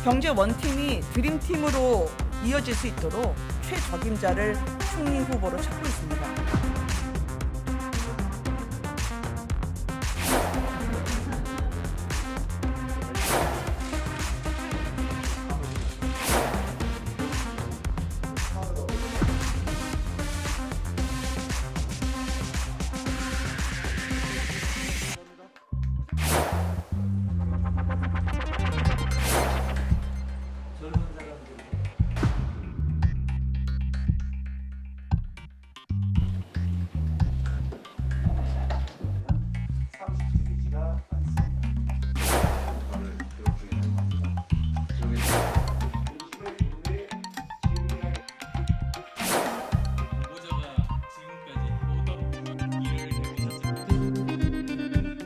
경제 원팀이 드림팀으로 이어질 수 있도록 최적임자를 총리 후보로 찾고 있습니다.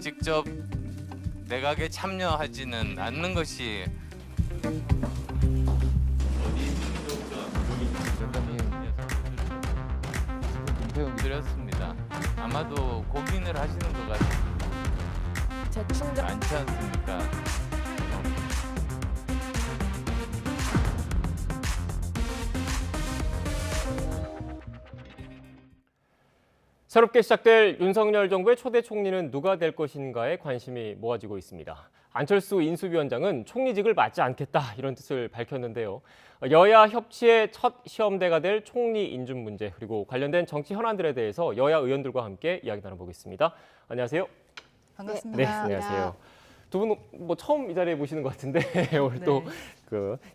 직접 내각에 참여하지는 않는 것이 드렸습니다. 아마도 고민을 하시는 것 같지 않지 않습니까? 새롭게 시작될 윤석열 정부의 초대 총리는 누가 될 것인가에 관심이 모아지고 있습니다. 안철수 인수위원장은 총리직을 맡지 않겠다 이런 뜻을 밝혔는데요. 여야 협치의 첫 시험대가 될 총리 인준 문제 그리고 관련된 정치 현안들에 대해서 여야 의원들과 함께 이야기 나눠보겠습니다. 안녕하세요. 반갑습니다. 네, 안녕하세요. 두 분 뭐 처음 이 자리에 모시는 것 같은데 오늘 또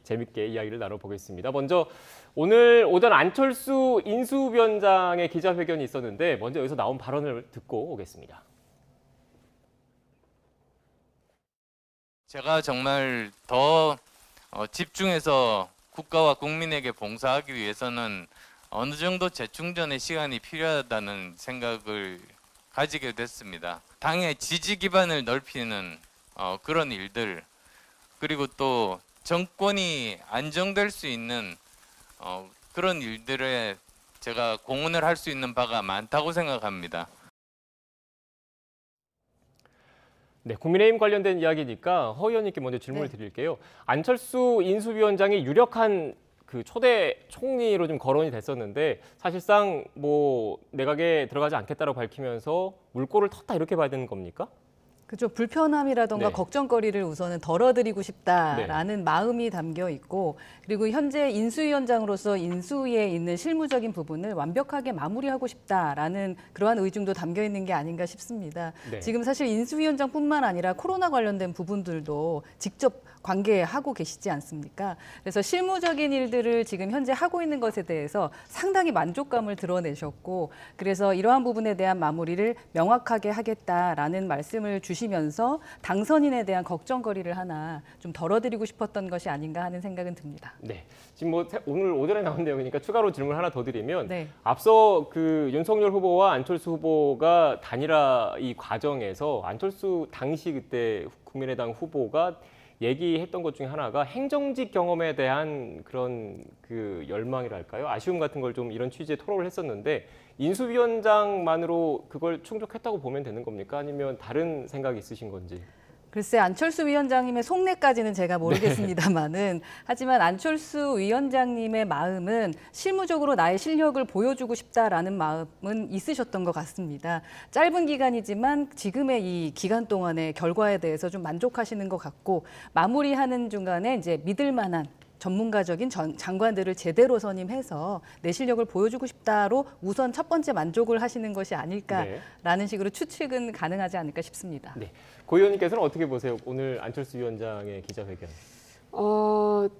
재밌게 이야기를 나눠보겠습니다. 먼저 오늘 오전 안철수 인수위원장의 기자회견이 있었는데 먼저 여기서 나온 발언을 듣고 오겠습니다. 제가 정말 더 집중해서 국가와 국민에게 봉사하기 위해서는 어느 정도 재충전의 시간이 필요하다는 생각을 가지게 됐습니다. 당의 지지 기반을 넓히는 그런 일들, 그리고 또 정권이 안정될 수 있는 그런 일들에 제가 공헌을 할 수 있는 바가 많다고 생각합니다. 네, 국민의힘 관련된 이야기니까 허 의원님께 먼저 질문을 드릴게요. 안철수 인수위원장이 유력한 그 초대 총리로 좀 거론이 됐었는데 사실상 뭐 내각에 들어가지 않겠다고 밝히면서 물꼬를 텄다 이렇게 봐야 되는 겁니까? 그죠. 불편함이라던가 네. 걱정거리를 우선은 덜어드리고 싶다라는 마음이 담겨 있고, 그리고 현재 인수위원장으로서 인수위에 있는 실무적인 부분을 완벽하게 마무리하고 싶다라는 그러한 의중도 담겨 있는 게 아닌가 싶습니다. 네. 지금 사실 인수위원장뿐만 아니라 코로나 관련된 부분들도 직접 관계하고 계시지 않습니까? 그래서 실무적인 일들을 지금 현재 하고 있는 것에 대해서 상당히 만족감을 드러내셨고, 그래서 이러한 부분에 대한 마무리를 명확하게 하겠다라는 말씀을 주시면서 당선인에 대한 걱정거리를 하나 좀 덜어드리고 싶었던 것이 아닌가 하는 생각은 듭니다. 네. 지금 뭐 오늘 오전에 나온 내용이니까 추가로 질문 하나 더 드리면 네. 앞서 그 윤석열 후보와 안철수 후보가 단일화 이 과정에서 안철수 당시 그때 국민의당 후보가 얘기했던 것 중에 하나가 행정직 경험에 대한 그런 그 열망이랄까요? 아쉬움 같은 걸 좀 이런 취지의 토론을 했었는데 인수위원장만으로 그걸 충족했다고 보면 되는 겁니까? 아니면 다른 생각이 있으신 건지? 글쎄, 안철수 위원장님의 속내까지는 제가 모르겠습니다만은 하지만 안철수 위원장님의 마음은 실무적으로 나의 실력을 보여주고 싶다라는 마음은 있으셨던 것 같습니다. 짧은 기간이지만 지금의 이 기간 동안의 결과에 대해서 좀 만족하시는 것 같고, 마무리하는 중간에 이제 믿을 만한 전문가적인 장관들을 제대로 선임해서 내 실력을 보여주고 싶다로 우선 첫 번째 만족을 하시는 것이 아닐까라는 식으로 추측은 가능하지 않을까 싶습니다. 네. 고 의원님께서는 어떻게 보세요? 오늘 안철수 위원장의 기자회견.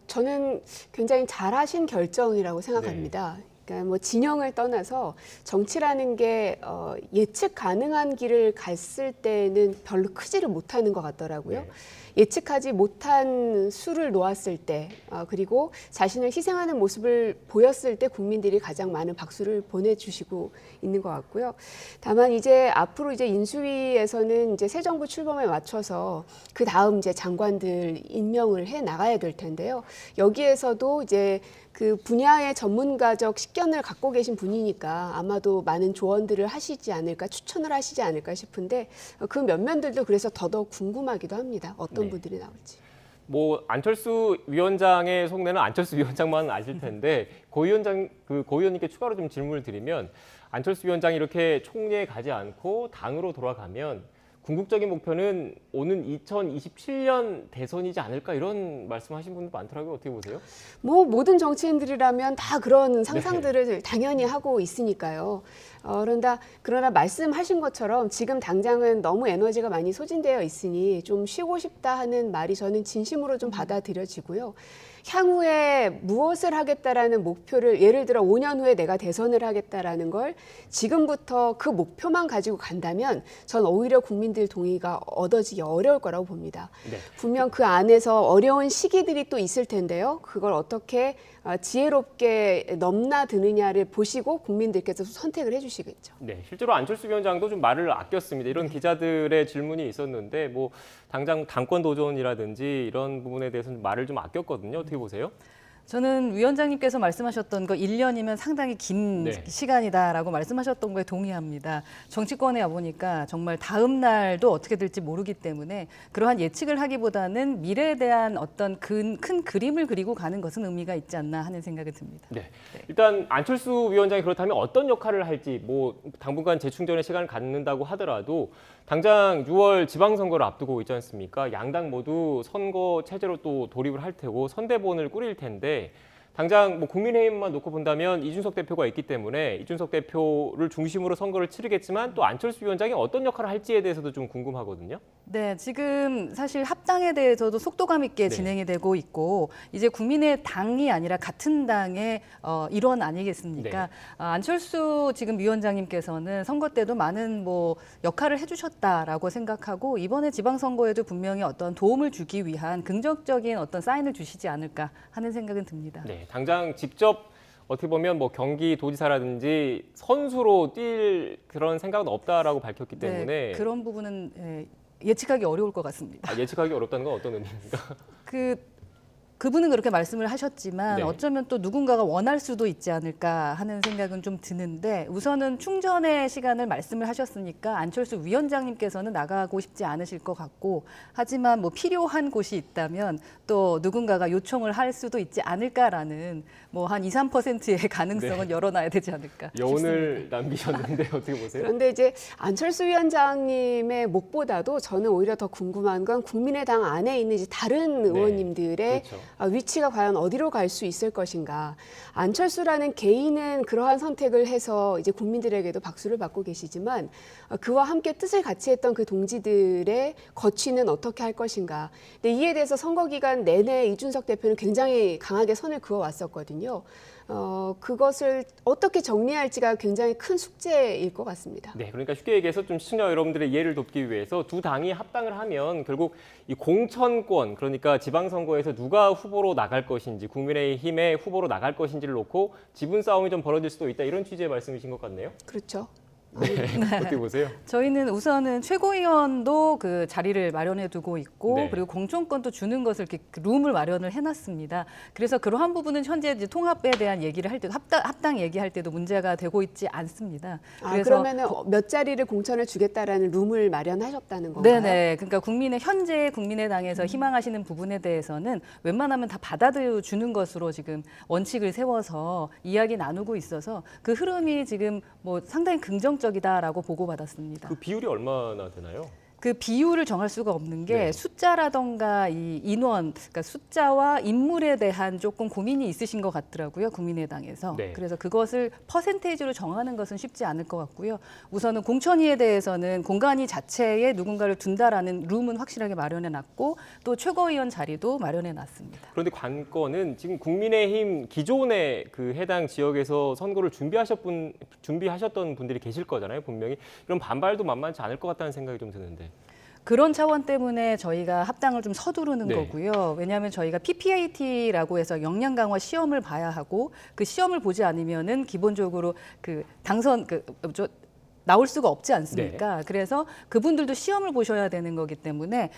저는 굉장히 잘하신 결정이라고 생각합니다. 그러니까 뭐 진영을 떠나서 정치라는 게 예측 가능한 길을 갔을 때는 별로 크지를 못하는 것 같더라고요. 네. 예측하지 못한 수를 놓았을 때, 그리고 자신을 희생하는 모습을 보였을 때 국민들이 가장 많은 박수를 보내주시고 있는 것 같고요. 다만 이제 앞으로 이제 인수위에서는 이제 새 정부 출범에 맞춰서 그 다음 이제 장관들 임명을 해 나가야 될 텐데요. 여기에서도 이제 그 분야의 전문가적 식견을 갖고 계신 분이니까 아마도 많은 조언들을 하시지 않을까, 추천을 하시지 않을까 싶은데 그 면면들도 그래서 더더욱 궁금하기도 합니다. 어떤 네. 분들이 나올지. 뭐 안철수 위원장의 속내는 안철수 위원장만 아실 텐데 고 의원님께 추가로 좀 질문을 드리면 안철수 위원장이 이렇게 총리에 가지 않고 당으로 돌아가면 궁극적인 목표는 오는 2027년 대선이지 않을까 이런 말씀하신 분들 많더라고요. 어떻게 보세요? 뭐 모든 정치인들이라면 다 그런 상상들을 당연히 하고 있으니까요. 그러나 말씀하신 것처럼 지금 당장은 너무 에너지가 많이 소진되어 있으니 좀 쉬고 싶다 하는 말이 저는 진심으로 좀 받아들여지고요. 향후에 무엇을 하겠다라는 목표를 예를 들어 5년 후에 내가 대선을 하겠다라는 걸 지금부터 그 목표만 가지고 간다면 전 오히려 국민들 동의가 얻어지기 어려울 거라고 봅니다. 네. 분명 그 안에서 어려운 시기들이 또 있을 텐데요. 그걸 어떻게 지혜롭게 넘나드느냐를 보시고 국민들께서 선택을 해주시겠죠. 네, 실제로 안철수 위원장도 좀 말을 아꼈습니다. 이런 기자들의 질문이 있었는데 뭐 당장 당권 도전이라든지 이런 부분에 대해서는 말을 좀 아꼈거든요. 어떻게 보세요? 저는 위원장님께서 말씀하셨던 거 1년이면 상당히 긴 네. 시간이다라고 말씀하셨던 거에 동의합니다. 정치권에 와보니까 정말 다음 날도 어떻게 될지 모르기 때문에 그러한 예측을 하기보다는 미래에 대한 어떤 큰 그림을 그리고 가는 것은 의미가 있지 않나 하는 생각이 듭니다. 네. 일단 안철수 위원장이 그렇다면 어떤 역할을 할지 뭐 당분간 재충전의 시간을 갖는다고 하더라도 당장 6월 지방선거를 앞두고 있지 않습니까? 양당 모두 선거 체제로 또 돌입을 할 테고 선대본을 꾸릴 텐데 당장 뭐 국민의힘만 놓고 본다면 이준석 대표가 있기 때문에 이준석 대표를 중심으로 선거를 치르겠지만 또 안철수 위원장이 어떤 역할을 할지에 대해서도 좀 궁금하거든요. 네, 지금 사실 합당에 대해서도 속도감 있게 네. 진행이 되고 있고 이제 국민의 당이 아니라 같은 당의 일원 아니겠습니까? 네. 안철수 지금 위원장님께서는 선거 때도 많은 뭐 역할을 해주셨다라고 생각하고 이번에 지방선거에도 분명히 어떤 도움을 주기 위한 긍정적인 어떤 사인을 주시지 않을까 하는 생각은 듭니다. 네, 당장 직접 어떻게 보면 뭐 경기도지사라든지 선수로 뛸 그런 생각은 없다라고 밝혔기 때문에 네, 그런 부분은 예측하기 어려울 것 같습니다. 예측하기 어렵다는 건 어떤 의미입니까? 그분은 그렇게 말씀을 하셨지만 네. 어쩌면 또 누군가가 원할 수도 있지 않을까 하는 생각은 좀 드는데 우선은 충전의 시간을 말씀을 하셨으니까 안철수 위원장님께서는 나가고 싶지 않으실 것 같고 하지만 뭐 필요한 곳이 있다면 또 누군가가 요청을 할 수도 있지 않을까라는 뭐 한 2, 3%의 가능성은 열어놔야 되지 않을까 여운을 남기셨는데 어떻게 보세요? 그런데 이제 안철수 위원장님의 몫보다도 저는 오히려 더 궁금한 건 국민의당 안에 있는 이제 다른 의원님들의 그렇죠. 위치가 과연 어디로 갈 수 있을 것인가. 안철수라는 개인은 그러한 선택을 해서 이제 국민들에게도 박수를 받고 계시지만 그와 함께 뜻을 같이 했던 그 동지들의 거취는 어떻게 할 것인가. 근데 이에 대해서 선거 기간 내내 이준석 대표는 굉장히 강하게 선을 그어왔었거든요. 그것을 어떻게 정리할지가 굉장히 큰 숙제일 것 같습니다. 네, 그러니까 쉽게 얘기해서 좀 시청자 여러분들의 이해를 돕기 위해서 두 당이 합당을 하면 결국 이 공천권, 그러니까 지방선거에서 누가 후보로 나갈 것인지, 국민의힘의 후보로 나갈 것인지를 놓고 지분 싸움이 좀 벌어질 수도 있다, 이런 취지의 말씀이신 것 같네요. 그렇죠. 네, 어떻게 보세요? 저희는 우선은 최고위원도 그 자리를 마련해 두고 있고 네. 그리고 공천권도 주는 것을 이렇게 룸을 마련을 해놨습니다. 그래서 그러한 부분은 현재 이제 통합에 대한 얘기를 할 때도 합당 얘기할 때도 문제가 되고 있지 않습니다. 그러면은 몇 자리를 공천을 주겠다라는 룸을 마련하셨다는 건가요? 네네. 그러니까 현재 국민의당에서 희망하시는 부분에 대해서는 웬만하면 다 받아주는 것으로 지금 원칙을 세워서 이야기 나누고 있어서 그 흐름이 지금 뭐 상당히 긍정적이다라고 보고받았습니다. 그 비율이 얼마나 되나요? 그 비율을 정할 수가 없는 게 네. 숫자라던가 이 인원, 그러니까 숫자와 인물에 대한 조금 고민이 있으신 것 같더라고요, 국민의당에서. 네. 그래서 그것을 퍼센테이지로 정하는 것은 쉽지 않을 것 같고요. 우선은 공천위에 대해서는 공간이 자체에 누군가를 둔다라는 룸은 확실하게 마련해놨고 또 최고위원 자리도 마련해놨습니다. 그런데 관건은 지금 국민의힘 기존의 그 해당 지역에서 선거를 준비하셨던 분들이 계실 거잖아요, 분명히. 그럼 반발도 만만치 않을 것 같다는 생각이 좀 드는데. 그런 차원 때문에 저희가 합당을 좀 서두르는 네. 거고요. 왜냐하면 저희가 PPAT라고 해서 역량 강화 시험을 봐야 하고 그 시험을 보지 않으면은 기본적으로 그 당선 나올 수가 없지 않습니까? 그래서 그분들도 시험을 보셔야 되는 거기 때문에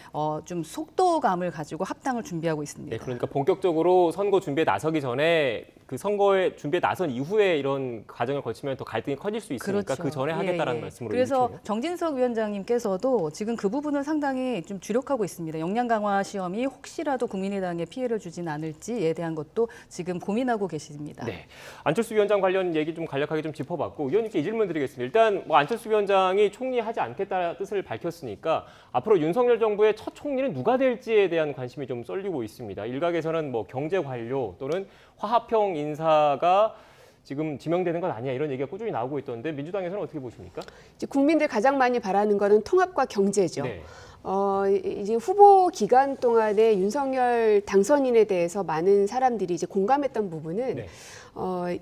좀 속도감을 가지고 합당을 준비하고 있습니다. 네, 그러니까 본격적으로 선거 준비에 나서기 전에 그 선거에 준비에 나선 이후에 이런 과정을 거치면 더 갈등이 커질 수 있으니까 그렇죠. 그 전에 하겠다라는 예. 말씀으로 그래서 이렇게. 정진석 위원장님께서도 지금 그 부분을 상당히 좀 주력하고 있습니다. 역량 강화 시험이 혹시라도 국민의당에 피해를 주진 않을지에 대한 것도 지금 고민하고 계십니다. 네, 안철수 위원장 관련 얘기 좀 간략하게 좀 짚어봤고 의원님께 이 질문 드리겠습니다. 일단 뭐 안철수 위원장이 총리하지 않겠다는 뜻을 밝혔으니까 앞으로 윤석열 정부의 첫 총리는 누가 될지에 대한 관심이 좀 쏠리고 있습니다. 일각에서는 뭐 경제 관료 또는 화합형 인사가 지금 지명되는 건 아니야 이런 얘기가 꾸준히 나오고 있던데 민주당에서는 어떻게 보십니까? 이제 국민들 가장 많이 바라는 거는 통합과 경제죠. 네. 이제 후보 기간 동안에 윤석열 당선인에 대해서 많은 사람들이 이제 공감했던 부분은 네.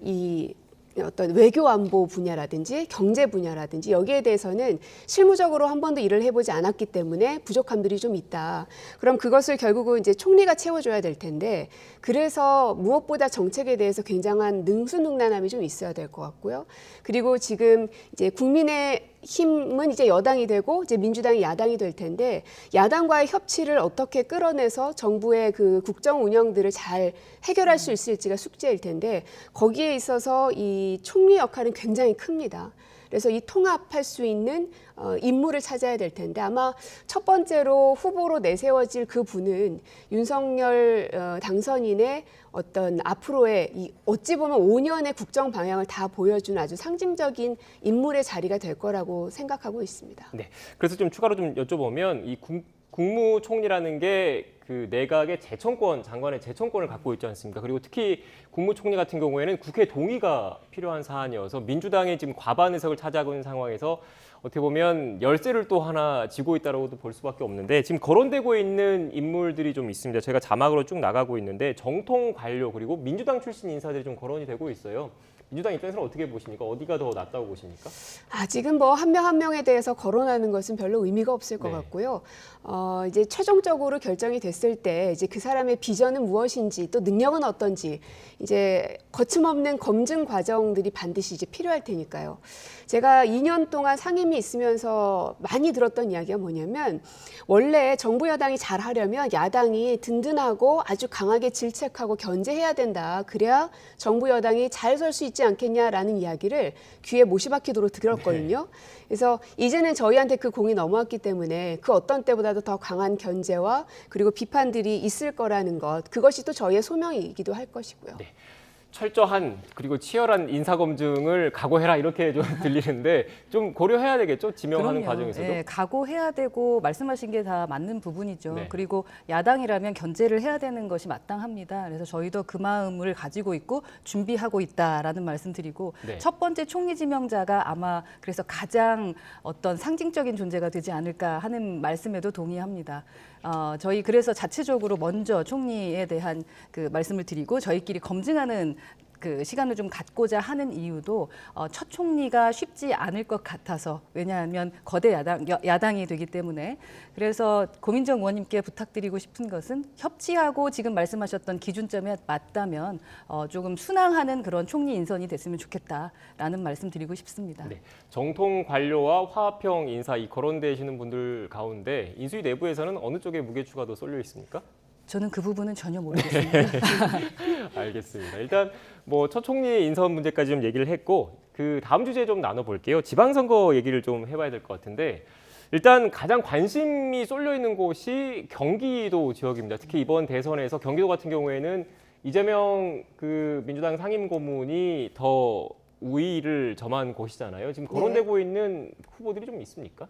이 어떤 외교 안보 분야라든지 경제 분야라든지 여기에 대해서는 실무적으로 한 번도 일을 해보지 않았기 때문에 부족함들이 좀 있다. 그럼 그것을 결국은 이제 총리가 채워줘야 될 텐데 그래서 무엇보다 정책에 대해서 굉장한 능수능란함이 좀 있어야 될 것 같고요. 그리고 지금 이제 국민의힘은 이제 여당이 되고 이제 민주당이 야당이 될 텐데 야당과의 협치를 어떻게 끌어내서 정부의 그 국정 운영들을 잘 해결할 수 있을지가 숙제일 텐데 거기에 있어서 이 총리 역할은 굉장히 큽니다. 그래서 이 통합할 수 있는 인물을 찾아야 될 텐데 아마 첫 번째로 후보로 내세워질 그 분은 윤석열 당선인의 어떤 앞으로의 이 어찌 보면 5년의 국정 방향을 다 보여준 아주 상징적인 인물의 자리가 될 거라고 생각하고 있습니다. 네. 그래서 좀 추가로 좀 여쭤보면 이 국무총리라는 게 그 내각의 재청권, 장관의 재청권을 갖고 있지 않습니까? 그리고 특히 국무총리 같은 경우에는 국회 동의가 필요한 사안이어서 민주당이 지금 과반 의석을 차지하고 있는 상황에서 어떻게 보면 열쇠를 또 하나 쥐고 있다고도 볼 수밖에 없는데 지금 거론되고 있는 인물들이 좀 있습니다. 제가 자막으로 쭉 나가고 있는데 정통 관료 그리고 민주당 출신 인사들이 좀 거론이 되고 있어요. 민주당 입장에서는 어떻게 보십니까? 어디가 더 낫다고 보십니까? 아직은 뭐 한 명 한 명에 대해서 거론하는 것은 별로 의미가 없을 것 네. 같고요. 이제 최종적으로 결정이 됐을 때 이제 그 사람의 비전은 무엇인지 또 능력은 어떤지 이제 거침없는 검증 과정들이 반드시 이제 필요할 테니까요. 제가 2년 동안 상임위 있으면서 많이 들었던 이야기가 뭐냐면 원래 정부 여당이 잘하려면 야당이 든든하고 아주 강하게 질책하고 견제해야 된다. 그래야 정부 여당이 잘 설 수 있지 않겠냐라는 이야기를 귀에 못이 박히도록 들었거든요. 그래서 이제는 저희한테 그 공이 넘어왔기 때문에 그 어떤 때보다도 더 강한 견제와 그리고 비판들이 있을 거라는 것 그것이 또 저희의 소명이기도 할 것이고요. 네. 철저한 그리고 치열한 인사검증을 각오해라 이렇게 좀 들리는데 좀 고려해야 되겠죠? 지명하는 그럼요. 과정에서도. 예, 각오해야 되고 말씀하신 게 다 맞는 부분이죠. 네. 그리고 야당이라면 견제를 해야 되는 것이 마땅합니다. 그래서 저희도 그 마음을 가지고 있고 준비하고 있다라는 말씀드리고 네. 첫 번째 총리 지명자가 아마 그래서 가장 어떤 상징적인 존재가 되지 않을까 하는 말씀에도 동의합니다. 저희 그래서 자체적으로 먼저 총리에 대한 그 말씀을 드리고 저희끼리 검증하는 그 시간을 좀 갖고자 하는 이유도 첫 총리가 쉽지 않을 것 같아서 왜냐하면 거대 야당이 되기 때문에 그래서 고민정 의원님께 부탁드리고 싶은 것은 협치하고 지금 말씀하셨던 기준점에 맞다면 조금 순항하는 그런 총리 인선이 됐으면 좋겠다라는 말씀 드리고 싶습니다. 네. 정통 관료와 화합형 인사 이 거론되시는 분들 가운데 인수위 내부에서는 어느 쪽에 무게추가 더 쏠려 있습니까? 저는 그 부분은 전혀 모르겠습니다. 알겠습니다. 일단 뭐 첫 총리 인선 문제까지 좀 얘기를 했고 그 다음 주제 좀 나눠볼게요. 지방선거 얘기를 좀 해봐야 될 것 같은데 일단 가장 관심이 쏠려 있는 곳이 경기도 지역입니다. 특히 이번 대선에서 경기도 같은 경우에는 이재명 그 민주당 상임고문이 더 우위를 점한 곳이잖아요. 지금 거론되고 있는 후보들이 좀 있습니까?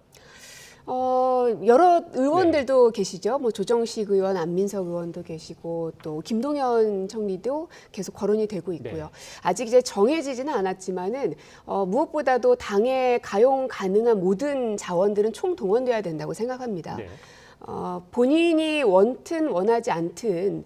여러 의원들도 계시죠. 뭐 조정식 의원, 안민석 의원도 계시고 또 김동연 총리도 계속 거론이 되고 있고요. 네. 아직 이제 정해지지는 않았지만은 무엇보다도 당에 가용 가능한 모든 자원들은 총동원돼야 된다고 생각합니다. 네. 본인이 원튼 원하지 않든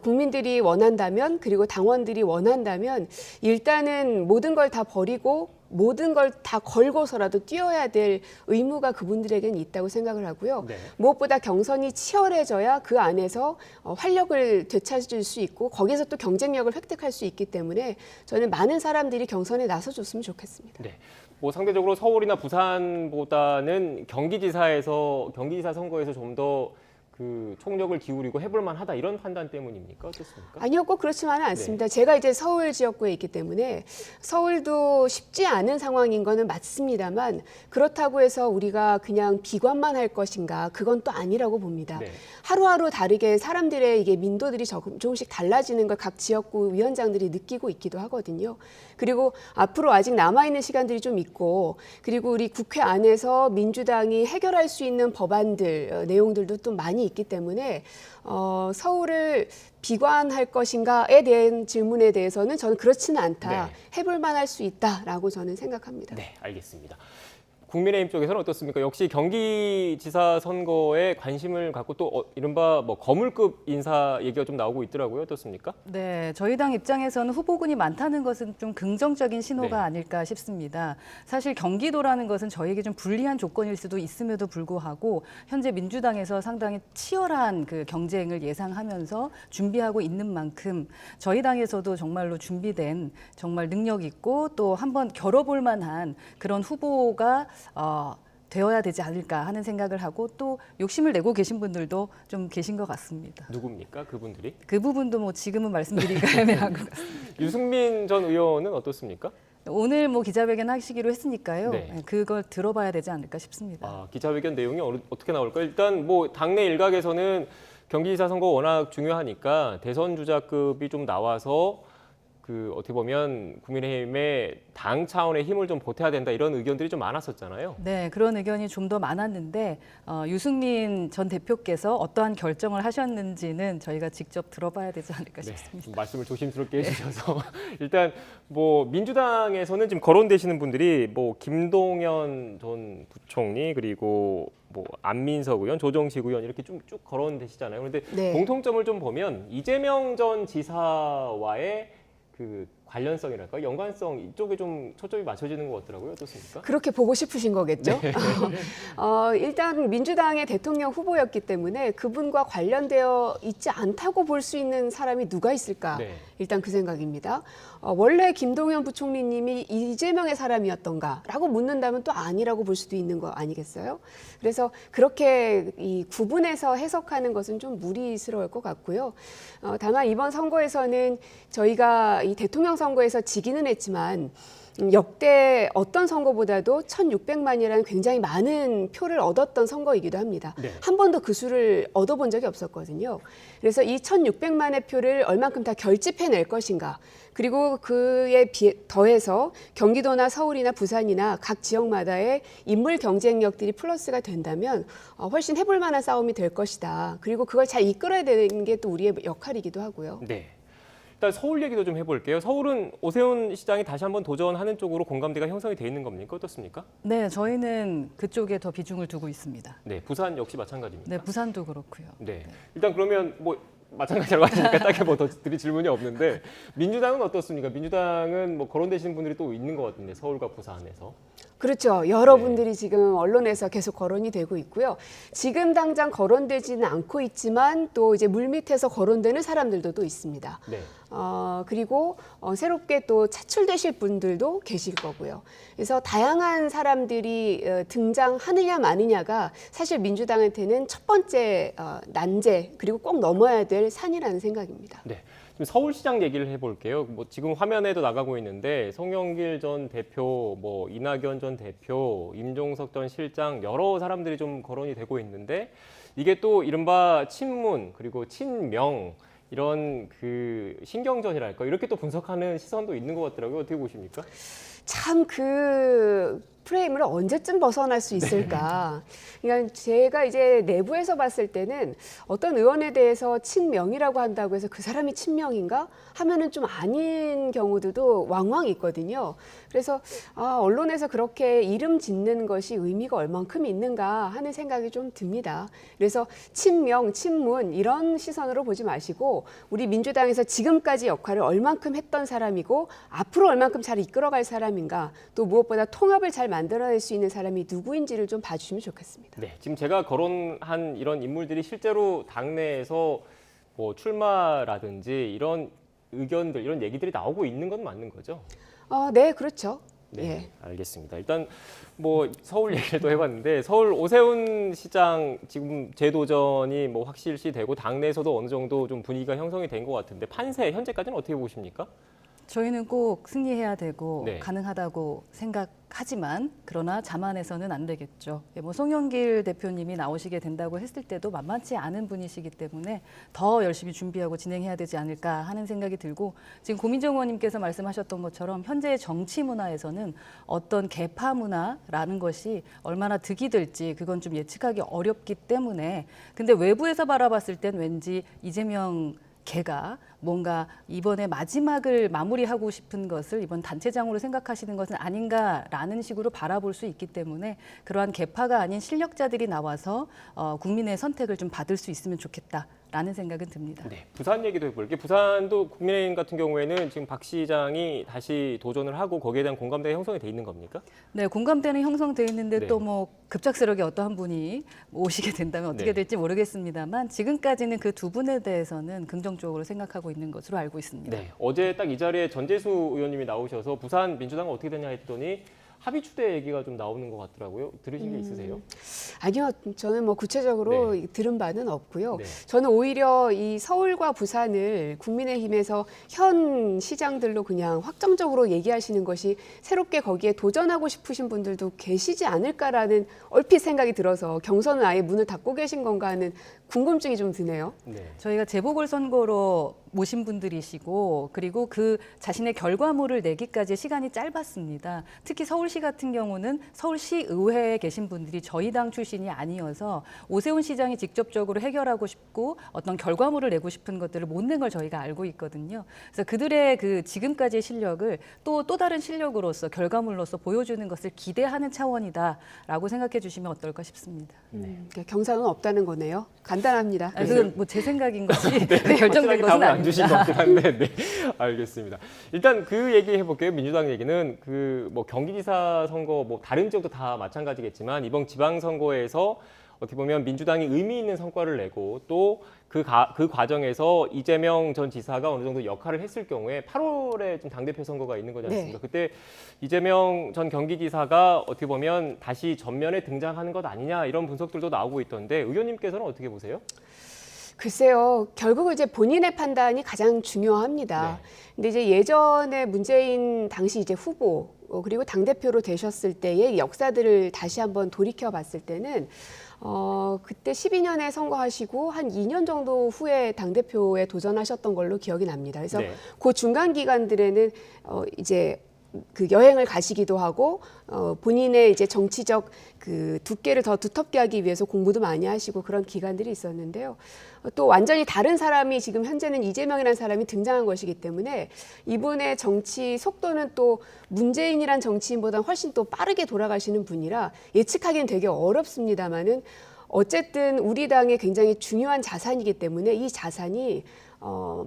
국민들이 원한다면 그리고 당원들이 원한다면 일단은 모든 걸 다 버리고 모든 걸 다 걸고서라도 뛰어야 될 의무가 그분들에게는 있다고 생각을 하고요. 네. 무엇보다 경선이 치열해져야 그 안에서 활력을 되찾을 수 있고 거기서 또 경쟁력을 획득할 수 있기 때문에 저는 많은 사람들이 경선에 나서줬으면 좋겠습니다. 네. 뭐 상대적으로 서울이나 부산보다는 경기지사 선거에서 좀 더 그 총력을 기울이고 해볼 만하다 이런 판단 때문입니까? 어떻습니까? 아니요, 꼭 그렇지만은 않습니다. 제가 이제 서울 지역구에 있기 때문에 서울도 쉽지 않은 상황인 거는 맞습니다만 그렇다고 해서 우리가 그냥 비관만 할 것인가 그건 또 아니라고 봅니다. 네. 하루하루 다르게 사람들의 이게 민도들이 조금씩 달라지는 걸 각 지역구 위원장들이 느끼고 있기도 하거든요. 그리고 앞으로 아직 남아있는 시간들이 좀 있고 그리고 우리 국회 안에서 민주당이 해결할 수 있는 법안들 내용들도 또 많이 있기 때문에 서울을 비관할 것인가에 대한 질문에 대해서는 저는 그렇지는 않다. 네. 해볼 만할 수 있다라고 저는 생각합니다. 네, 알겠습니다. 국민의힘 쪽에서는 어떻습니까? 역시 경기지사 선거에 관심을 갖고 또 이른바 뭐 거물급 인사 얘기가 좀 나오고 있더라고요. 어떻습니까? 네, 저희 당 입장에서는 후보군이 많다는 것은 좀 긍정적인 신호가 네. 아닐까 싶습니다. 사실 경기도라는 것은 저에게 좀 불리한 조건일 수도 있음에도 불구하고 현재 민주당에서 상당히 치열한 그 경쟁을 예상하면서 준비하고 있는 만큼 저희 당에서도 정말로 준비된 정말 능력 있고 또 한번 겨뤄볼 만한 그런 후보가 되어야 되지 않을까 하는 생각을 하고 또 욕심을 내고 계신 분들도 좀 계신 것 같습니다. 누굽니까? 그분들이? 그 부분도 뭐 지금은 말씀드리기가 애매한 것 같습니다. 유승민 전 의원은 어떻습니까? 오늘 뭐 기자회견 하시기로 했으니까요. 네. 그걸 들어봐야 되지 않을까 싶습니다. 아, 기자회견 내용이 어떻게 나올까요? 일단 뭐 당내 일각에서는 경기지사 선거 워낙 중요하니까 대선 주자급이 좀 나와서 그 어떻게 보면 국민의힘의 당 차원의 힘을 좀 보태야 된다 이런 의견들이 좀 많았었잖아요. 네, 그런 의견이 좀 더 많았는데 유승민 전 대표께서 어떠한 결정을 하셨는지는 저희가 직접 들어봐야 되지 않을까 싶습니다. 말씀을 조심스럽게 해주셔서 일단 뭐 민주당에서는 지금 거론되시는 분들이 뭐 김동연 전 부총리 그리고 뭐 안민석 의원, 조정식 의원 이렇게 좀 쭉 거론되시잖아요. 그런데 네. 공통점을 좀 보면 이재명 전 지사와의 그 관련성이랄까 연관성 이쪽에 좀 초점이 맞춰지는 것 같더라고요. 어떻습니까? 그렇게 보고 싶으신 거겠죠? 네. 일단 민주당의 대통령 후보였기 때문에 그분과 관련되어 있지 않다고 볼 수 있는 사람이 누가 있을까? 네. 일단 그 생각입니다. 원래 김동연 부총리님이 이재명의 사람이었던가라고 묻는다면 또 아니라고 볼 수도 있는 거 아니겠어요? 그래서 그렇게 이 구분해서 해석하는 것은 좀 무리스러울 것 같고요. 다만 이번 선거에서는 저희가 이 대통령 선거에서 지기는 했지만 역대 어떤 선거보다도 1,600만이라는 굉장히 많은 표를 얻었던 선거이기도 합니다. 네. 한 번도 그 수를 얻어본 적이 없었거든요. 그래서 이 1,600만의 표를 얼만큼 다 결집해낼 것인가. 그리고 그에 더해서 경기도나 서울이나 부산이나 각 지역마다의 인물 경쟁력들이 플러스가 된다면 훨씬 해볼 만한 싸움이 될 것이다. 그리고 그걸 잘 이끌어야 되는 게 또 우리의 역할이기도 하고요. 네. 일단 서울 얘기도 좀 해볼게요. 서울은 오세훈 시장이 다시 한번 도전하는 쪽으로 공감대가 형성이 돼 있는 겁니까? 어떻습니까? 네, 저희는 그쪽에 더 비중을 두고 있습니다. 네, 부산 역시 마찬가지입니다. 네, 부산도 그렇고요. 네. 일단 그러면 뭐 마찬가지라고 하시니까 딱히 뭐 더 드릴 질문이 없는데 민주당은 어떻습니까? 민주당은 뭐 거론되시는 분들이 또 있는 것 같은데 서울과 부산에서. 그렇죠. 여러분들이 지금 언론에서 계속 거론이 되고 있고요. 지금 당장 거론되지는 않고 있지만 또 이제 물밑에서 거론되는 사람들도 또 있습니다. 네. 그리고 새롭게 또 차출되실 분들도 계실 거고요. 그래서 다양한 사람들이 등장하느냐 마느냐가 사실 민주당한테는 첫 번째 난제 그리고 꼭 넘어야 될 산이라는 생각입니다. 네. 지금 서울시장 얘기를 해볼게요. 뭐 지금 화면에도 나가고 있는데 송영길 전 대표, 뭐 이낙연 전 대표, 임종석 전 실장 여러 사람들이 좀 거론이 되고 있는데 이게 또 이른바 친문 그리고 친명 이런 그 신경전이랄까 이렇게 또 분석하는 시선도 있는 것 같더라고요. 어떻게 보십니까? 참 그 프레임을 언제쯤 벗어날 수 있을까? 그러니까 제가 이제 내부에서 봤을 때는 어떤 의원에 대해서 친명이라고 한다고 해서 그 사람이 친명인가 하면은 좀 아닌 경우들도 왕왕 있거든요. 그래서 언론에서 그렇게 이름 짓는 것이 의미가 얼만큼 있는가 하는 생각이 좀 듭니다. 그래서 친명, 친문 이런 시선으로 보지 마시고 우리 민주당에서 지금까지 역할을 얼만큼 했던 사람이고 앞으로 얼만큼 잘 이끌어갈 사람인가, 또 무엇보다 통합을 잘 만들어낼 수 있는 사람이 누구인지를 좀 봐주시면 좋겠습니다. 네, 지금 제가 거론한 이런 인물들이 실제로 당내에서 뭐 출마라든지 이런 의견들, 이런 얘기들이 나오고 있는 건 맞는 거죠? 네, 그렇죠. 네, 예. 알겠습니다. 일단 뭐 서울 얘기를 또 해봤는데 서울 오세훈 시장 지금 재도전이 뭐 확실시되고 당내에서도 어느 정도 좀 분위기가 형성이 된 것 같은데 판세 현재까지는 어떻게 보십니까? 저희는 꼭 승리해야 되고 네. 가능하다고 생각하지만 그러나 자만해서는 안 되겠죠. 뭐 송영길 대표님이 나오시게 된다고 했을 때도 만만치 않은 분이시기 때문에 더 열심히 준비하고 진행해야 되지 않을까 하는 생각이 들고, 지금 고민정 의원님께서 말씀하셨던 것처럼 현재의 정치 문화에서는 어떤 계파 문화라는 것이 얼마나 득이 될지 그건 좀 예측하기 어렵기 때문에, 근데 외부에서 바라봤을 땐 왠지 이재명 걔가 뭔가 이번에 마지막을 마무리하고 싶은 것을 이번 단체장으로 생각하시는 것은 아닌가라는 식으로 바라볼 수 있기 때문에 그러한 계파가 아닌 실력자들이 나와서 국민의 선택을 좀 받을 수 있으면 좋겠다라는 생각은 듭니다. 네, 부산 얘기도 해볼게요. 부산도 국민의힘 같은 경우에는 지금 박 시장이 다시 도전을 하고 거기에 대한 공감대가 형성이 돼 있는 겁니까? 네, 공감대는 형성돼 있는데 네. 또 뭐 급작스럽게 어떠한 분이 오시게 된다면 어떻게 네. 될지 모르겠습니다만 지금까지는 그 두 분에 대해서는 긍정적으로 생각하고 있는 것으로 알고 있습니다. 네, 어제 딱 이 자리에 전재수 의원님이 나오셔서 부산 민주당은 어떻게 되냐 했더니 합의 추대 얘기가 좀 나오는 것 같더라고요. 들으신 게 있으세요? 아니요, 저는 뭐 구체적으로 들은 바는 없고요. 네. 저는 오히려 이 서울과 부산을 국민의힘에서 현 시장들로 그냥 확정적으로 얘기하시는 것이 새롭게 거기에 도전하고 싶으신 분들도 계시지 않을까라는 얼핏 생각이 들어서 경선은 아예 문을 닫고 계신 건가 하는 궁금증이 좀 드네요. 네. 저희가 재보궐선거로 모신 분들이시고 그리고 그 자신의 결과물을 내기까지 시간이 짧았습니다. 특히 서울시 같은 경우는 서울시 의회에 계신 분들이 저희 당 출신이 아니어서 오세훈 시장이 직접적으로 해결하고 싶고 어떤 결과물을 내고 싶은 것들을 못 낸 걸 저희가 알고 있거든요. 그래서 그들의 그 지금까지의 실력을 또 다른 실력으로서 결과물로서 보여주는 것을 기대하는 차원이다라고 생각해 주시면 어떨까 싶습니다. 그러니까 경선은 없다는 거네요. 간단합니다. 그건 뭐 제 생각인 것이 결정된 확실하게 것은 답을 안 아닙니다. 주신 것 같긴 한데, 네, 알겠습니다. 일단 그 얘기 해볼게요. 민주당 얘기는 그 뭐 경기지사 선거 뭐 다른 지역도 다 마찬가지겠지만 이번 지방선거에서 어떻게 보면 민주당이 의미 있는 성과를 내고 또 그 과정에서 이재명 전 지사가 어느 정도 역할을 했을 경우에 8월에 좀 당대표 선거가 있는 거지 않습니까? 네. 그때 이재명 전 경기지사가 어떻게 보면 다시 전면에 등장하는 것 아니냐 이런 분석들도 나오고 있던데 의원님께서는 어떻게 보세요? 글쎄요, 결국은 이제 본인의 판단이 가장 중요합니다. 네. 근데 이제 예전에 문재인 당시 이제 후보 그리고 당대표로 되셨을 때의 역사들을 다시 한번 돌이켜 봤을 때는 그때 12년에 선거하시고 한 2년 정도 후에 당대표에 도전하셨던 걸로 기억이 납니다. 그래서 네. 그 중간 기간들에는 이제 그 여행을 가시기도 하고 본인의 이제 정치적 그 두께를 더 두텁게 하기 위해서 공부도 많이 하시고 그런 기간들이 있었는데요. 또 완전히 다른 사람이 지금 현재는 이재명이라는 사람이 등장한 것이기 때문에 이분의 정치 속도는 또 문재인이란 정치인보다 훨씬 또 빠르게 돌아가시는 분이라 예측하기는 되게 어렵습니다만은 어쨌든 우리 당의 굉장히 중요한 자산이기 때문에 이 자산이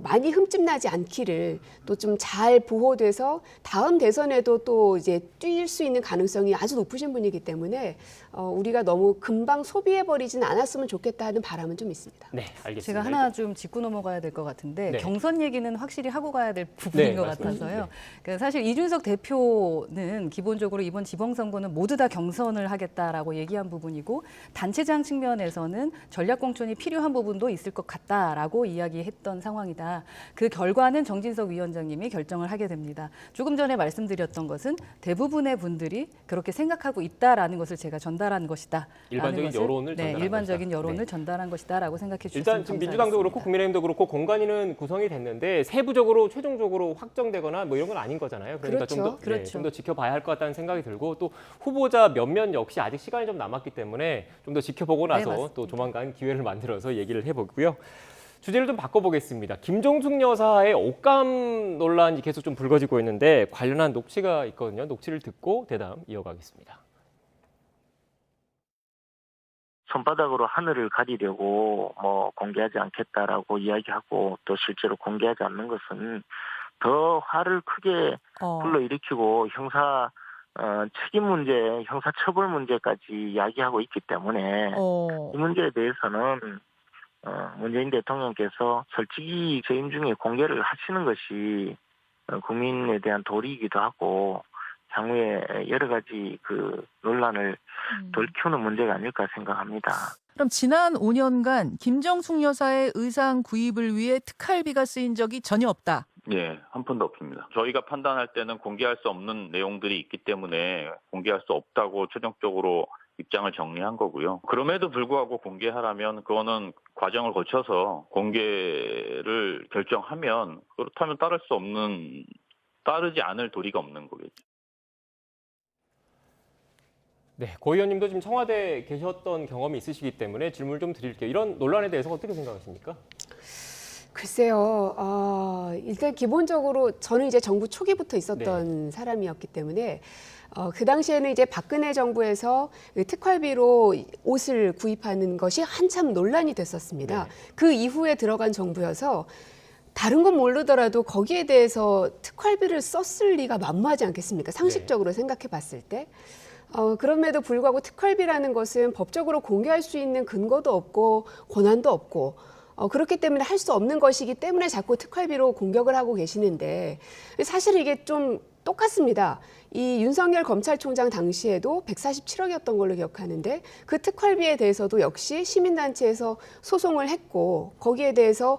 많이 흠집나지 않기를 또 좀 잘 보호돼서 다음 대선에도 또 이제 뛸 수 있는 가능성이 아주 높으신 분이기 때문에 우리가 너무 금방 소비해버리진 않았으면 좋겠다 하는 바람은 좀 있습니다. 네, 알겠습니다. 제가 하나 좀 짚고 넘어가야 될 것 같은데 네. 경선 얘기는 확실히 하고 가야 될 부분인 네, 것 말씀해 같아서요. 주세요. 그러니까 사실 이준석 대표는 기본적으로 이번 지방선거는 모두 다 경선을 하겠다라고 얘기한 부분이고 단체장 측면에서는 전략공천이 필요한 부분도 있을 것 같다라고 이야기했던 상황이다. 그 결과는 정진석 위원장님이 결정을 하게 됩니다. 조금 전에 말씀드렸던 것은 대부분의 분들이 그렇게 생각하고 있다라는 것을 제가 전달 전달한 것이다. 일반적인 여론을 네, 전달한 일반적인 것이다. 여론을 네. 전달한 것이다라고 생각해 주셨으면 일단 지금 민주당도 그렇고 국민의힘도 그렇고 공관위는 구성이 됐는데 세부적으로 최종적으로 확정되거나 뭐 이런 건 아닌 거잖아요. 그러니까 그렇죠. 그렇죠. 좀 더 지켜봐야 할 것 같다는 생각이 들고 또 후보자 몇몇 역시 아직 시간이 좀 남았기 때문에 좀 더 지켜보고 네, 나서 맞습니다. 또 조만간 기회를 만들어서 얘기를 해보고요. 주제를 좀 바꿔보겠습니다. 김종숙 여사의 옷감 논란이 계속 좀 불거지고 있는데 관련한 녹취가 있거든요. 녹취를 듣고 대담 이어가겠습니다. 손바닥으로 하늘을 가리려고 뭐 공개하지 않겠다라고 이야기하고 또 실제로 공개하지 않는 것은 더 화를 크게 불러일으키고 형사 책임 문제, 형사 처벌 문제까지 이야기하고 있기 때문에 이 문제에 대해서는 문재인 대통령께서 솔직히 재임 중에 공개를 하시는 것이 국민에 대한 도리이기도 하고 향후에 여러 가지 그 논란을 덜 키우는 문제가 아닐까 생각합니다. 그럼 지난 5년간 김정숙 여사의 의상 구입을 위해 특활비가 쓰인 적이 전혀 없다. 예, 한 푼도 없습니다. 저희가 판단할 때는 공개할 수 없는 내용들이 있기 때문에 공개할 수 없다고 최종적으로 입장을 정리한 거고요. 그럼에도 불구하고 공개하라면 그거는 과정을 거쳐서 공개를 결정하면 그렇다면 따르지 않을 도리가 없는 거겠죠. 네, 고 의원님도 지금 청와대에 계셨던 경험이 있으시기 때문에 질문을 좀 드릴게요. 이런 논란에 대해서 어떻게 생각하십니까? 글쎄요. 일단 기본적으로 저는 이제 정부 초기부터 있었던 사람이었기 때문에 그 당시에는 이제 박근혜 정부에서 특활비로 옷을 구입하는 것이 한참 논란이 됐었습니다. 그 이후에 들어간 정부여서 다른 건 모르더라도 거기에 대해서 특활비를 썼을 리가 만무하지 않겠습니까? 상식적으로 생각해 봤을 때. 그럼에도 불구하고 특활비라는 것은 법적으로 공개할 수 있는 근거도 없고 권한도 없고 그렇기 때문에 할 수 없는 것이기 때문에 자꾸 특활비로 공격을 하고 계시는데 사실 이게 좀 똑같습니다. 이 윤석열 검찰총장 당시에도 147억이었던 걸로 기억하는데 그 특활비에 대해서도 역시 시민단체에서 소송을 했고 거기에 대해서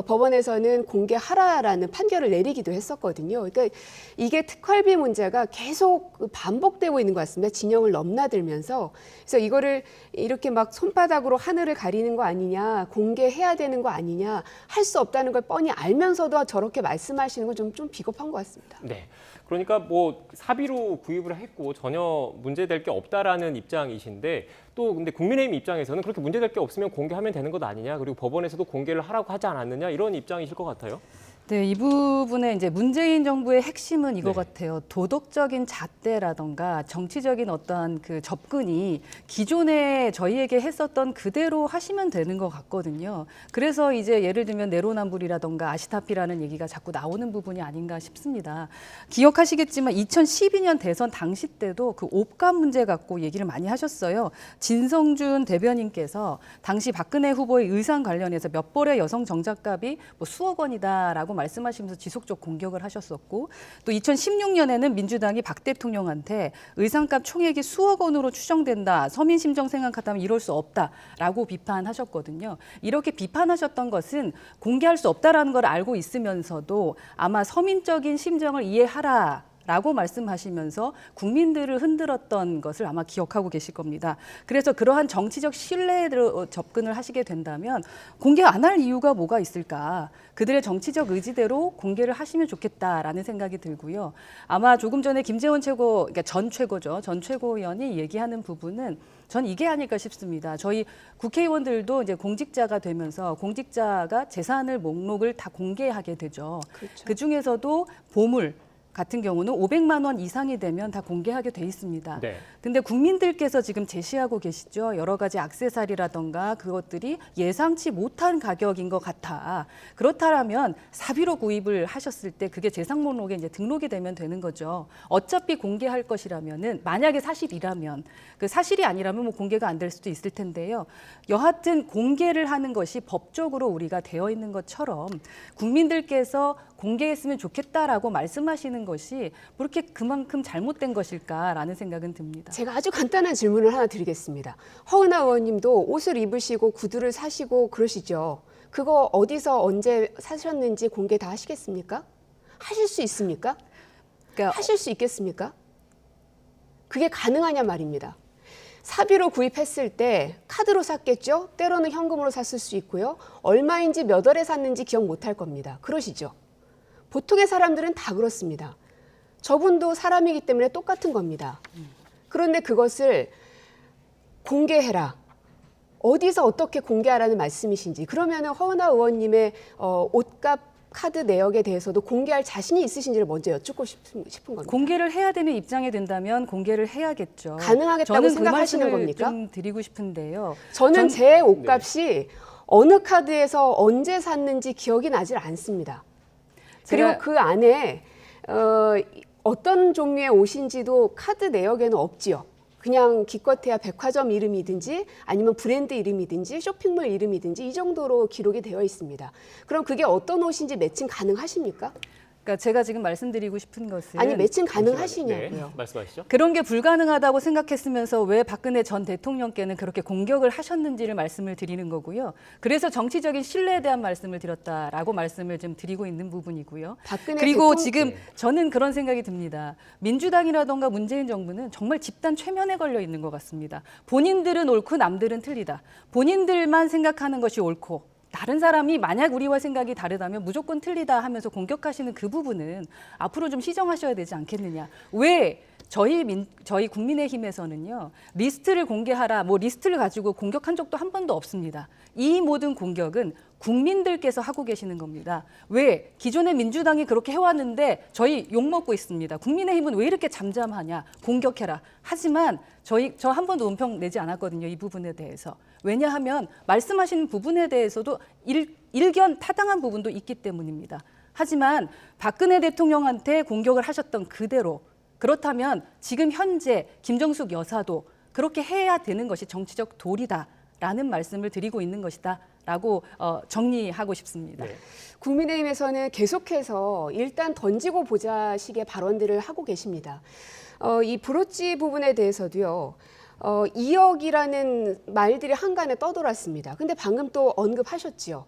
법원에서는 공개하라라는 판결을 내리기도 했었거든요. 그러니까 이게 특활비 문제가 계속 반복되고 있는 것 같습니다. 진영을 넘나들면서. 그래서 이거를 이렇게 막 손바닥으로 하늘을 가리는 거 아니냐, 공개해야 되는 거 아니냐, 할 수 없다는 걸 뻔히 알면서도 저렇게 말씀하시는 건 좀 비겁한 것 같습니다. 네. 그러니까 뭐 사비로 구입을 했고 전혀 문제될 게 없다라는 입장이신데 또 근데 국민의힘 입장에서는 그렇게 문제될 게 없으면 공개하면 되는 것 아니냐 그리고 법원에서도 공개를 하라고 하지 않았느냐 이런 입장이실 것 같아요. 네, 이 부분에 이제 문재인 정부의 핵심은 이거 네. 같아요. 도덕적인 잣대라던가 정치적인 어떠한 그 접근이 기존에 저희에게 했었던 그대로 하시면 되는 것 같거든요. 그래서 이제 예를 들면 내로남불이라던가 아시타피라는 얘기가 자꾸 나오는 부분이 아닌가 싶습니다. 기억하시겠지만 2012년 대선 당시 때도 그 옷감 문제 갖고 얘기를 많이 하셨어요. 진성준 대변인께서 당시 박근혜 후보의 의상 관련해서 몇 벌의 여성 정장값이 뭐 수억 원이다라고 말씀하시면서 지속적 공격을 하셨었고 또 2016년에는 민주당이 박 대통령한테 의상값 총액이 수억 원으로 추정된다. 서민 심정 생각하다면 이럴 수 없다라고 비판하셨거든요. 이렇게 비판하셨던 것은 공개할 수 없다라는 걸 알고 있으면서도 아마 서민적인 심정을 이해하라. 라고 말씀하시면서 국민들을 흔들었던 것을 아마 기억하고 계실 겁니다. 그래서 그러한 정치적 신뢰로 접근을 하시게 된다면 공개 안 할 이유가 뭐가 있을까? 그들의 정치적 의지대로 공개를 하시면 좋겠다라는 생각이 들고요. 아마 조금 전에 김재원 최고, 그러니까 전 최고죠. 전 최고위원이 얘기하는 부분은 전 이게 아닐까 싶습니다. 저희 국회의원들도 이제 공직자가 되면서 공직자가 재산을 목록을 다 공개하게 되죠. 그렇죠. 그 중에서도 보물 같은 경우는 500만 원 이상이 되면 다 공개하게 돼 있습니다. 네. 근데 국민들께서 지금 제시하고 계시죠. 여러 가지 액세서리라던가 그것들이 예상치 못한 가격인 것 같아. 그렇다면 사비로 구입을 하셨을 때 그게 재산 목록에 이제 등록이 되면 되는 거죠. 어차피 공개할 것이라면은 만약에 사실이라면 그 사실이 아니라면 뭐 공개가 안 될 수도 있을 텐데요. 여하튼 공개를 하는 것이 법적으로 우리가 되어 있는 것처럼 국민들께서 공개했으면 좋겠다라고 말씀하시는 것이 그렇게 그만큼 잘못된 것일까라는 생각은 듭니다. 제가 아주 간단한 질문을 하나 드리겠습니다. 허은하 의원님도 옷을 입으시고 구두를 사시고 그러시죠. 그거 어디서 언제 사셨는지 공개 다 하시겠습니까? 하실 수 있습니까? 그러니까 하실 수 있겠습니까? 그게 가능하냐 말입니다. 사비로 구입했을 때 카드로 샀겠죠? 때로는 현금으로 샀을 수 있고요. 얼마인지 몇 월에 샀는지 기억 못할 겁니다. 그러시죠? 보통의 사람들은 다 그렇습니다. 저분도 사람이기 때문에 똑같은 겁니다. 그런데 그것을 공개해라. 어디서 어떻게 공개하라는 말씀이신지. 그러면 허은하 의원님의 옷값 카드 내역에 대해서도 공개할 자신이 있으신지를 먼저 여쭙고 싶은 겁니다. 공개를 해야 되는 입장이 된다면 공개를 해야겠죠. 가능하겠다고 저는 생각하시는 그 겁니까? 좀 드리고 싶은데요. 저는 제 옷값이 어느 카드에서 언제 샀는지 기억이 나질 않습니다. 그리고 그 안에 어떤 종류의 옷인지도 카드 내역에는 없지요. 그냥 기껏해야 백화점 이름이든지 아니면 브랜드 이름이든지 쇼핑몰 이름이든지 이 정도로 기록이 되어 있습니다. 그럼 그게 어떤 옷인지 매칭 가능하십니까? 그러니까 제가 지금 말씀드리고 싶은 것은 아니 매칭 가능하시냐고요. 네, 말씀하시죠. 그런 게 불가능하다고 생각했으면서 왜 박근혜 전 대통령께는 그렇게 공격을 하셨는지를 말씀을 드리는 거고요. 그래서 정치적인 신뢰에 대한 말씀을 드렸다라고 말씀을 좀 드리고 있는 부분이고요. 그리고 지금 저는 그런 생각이 듭니다. 민주당이라던가 문재인 정부는 정말 집단 최면에 걸려 있는 것 같습니다. 본인들은 옳고 남들은 틀리다. 본인들만 생각하는 것이 옳고 다른 사람이 만약 우리와 생각이 다르다면 무조건 틀리다 하면서 공격하시는 그 부분은 앞으로 좀 시정하셔야 되지 않겠느냐. 왜 저희 국민의힘에서는요. 리스트를 공개하라, 리스트를 가지고 공격한 적도 한 번도 없습니다. 이 모든 공격은 국민들께서 하고 계시는 겁니다. 왜? 기존의 민주당이 그렇게 해왔는데 저희 욕먹고 있습니다. 국민의힘은 왜 이렇게 잠잠하냐. 공격해라. 하지만 저 한 번도 논평 내지 않았거든요. 이 부분에 대해서. 왜냐하면 말씀하신 부분에 대해서도 일견 타당한 부분도 있기 때문입니다. 하지만 박근혜 대통령한테 공격을 하셨던 그대로 그렇다면 지금 현재 김정숙 여사도 그렇게 해야 되는 것이 정치적 도리다라는 말씀을 드리고 있는 것이다라고 정리하고 싶습니다. 네. 국민의힘에서는 계속해서 일단 던지고 보자식의 발언들을 하고 계십니다. 이 브로치 부분에 대해서도요. 2억이라는 말들이 한간에 떠돌았습니다. 근데 방금 또 언급하셨지요.